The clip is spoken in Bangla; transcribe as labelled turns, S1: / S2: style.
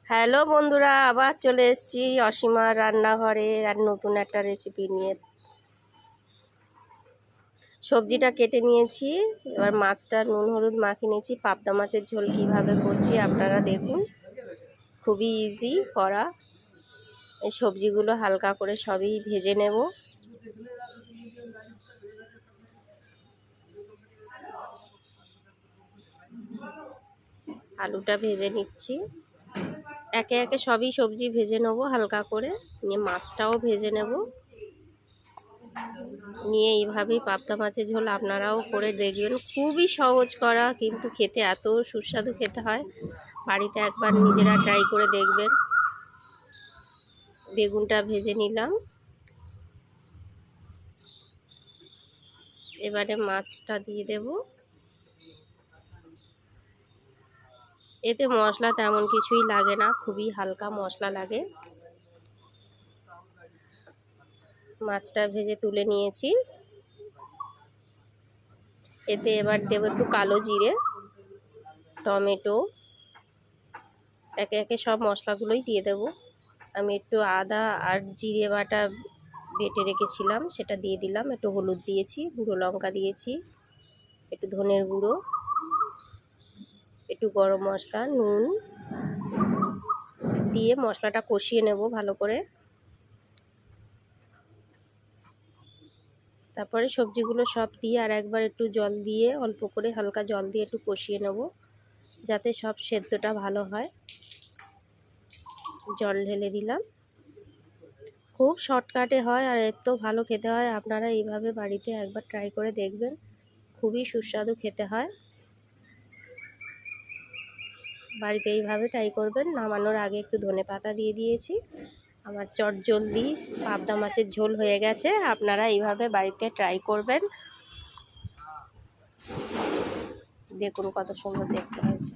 S1: হ্যালো বন্ধুরা, আবার চলে এসেছি অসীমার রান্নাঘরে আর নতুন একটা রেসিপি নিয়ে। সবজিটা কেটে নিয়েছি, এবার মাছটা নুন হলুদ মাখিয়ে নিয়েছি। পাবদা মাছের ঝোল কিভাবে করছি আপনারা দেখুন, খুবই ইজি করা। এই সবজিগুলো হালকা করে সবই ভেজে নেব। আলুটা ভেজে নিচ্ছি, একে একে সবই সবজি ভেজে নেব হালকা করে, নিয়ে মাছটাও ভেজে নেব। নিয়ে এইভাবেই পাবদা মাছের ঝোল আপনারাও করে দেখবেন, খুবই সহজ করা, কিন্তু খেতে এত সুস্বাদু খেতে হয়। বাড়িতে একবার নিজেরা ট্রাই করে দেখবেন। বেগুনটা ভেজে নিলাম, এবারে মাছটা দিয়ে দেব। এতে মশলা তেমন কিছুই লাগে না, খুবই হালকা মশলা লাগে। মাছটা ভেজে তুলে নিয়েছি, এতে এবার দেব একটু কালো জিরে, টমেটো, একে একে সব মশলাগুলোই দিয়ে দেব। আমি একটু আদা আর জিরে বাটা বেটে রেখেছিলাম, সেটা দিয়ে দিলাম। একটু হলুদ দিয়েছি, গুঁড়ো লঙ্কা দিয়েছি, একটু ধনের গুঁড়ো, একটু গরম মশলা, নুন দিয়ে মশলাটা কষিয়ে নেব ভালো করে। তারপরে সবজিগুলো সব দিয়ে আর একবার একটু জল দিয়ে, অল্প করে হালকা জল দিয়ে একটু কষিয়ে নেব, যাতে সব সেদ্ধটা ভালো হয়। জল ঢেলে দিলাম। খুব শর্টকাটে হয় আর এত ভালো খেতে হয়। আপনারা এইভাবে বাড়িতে একবার ট্রাই করে দেখবেন, খুবই সুস্বাদু খেতে হয়। বাড়িতে এইভাবে ট্রাই করবেন। নামানোর আগে একটু ধনেপাতা দিয়ে দিয়েছি। আমার চটজলদি পাবদা মাছের ঝোল হয়ে গেছে। আপনারা এইভাবে বাড়িতে ট্রাই করবেন, দেখুন কত সুন্দর দেখতে হয়েছে।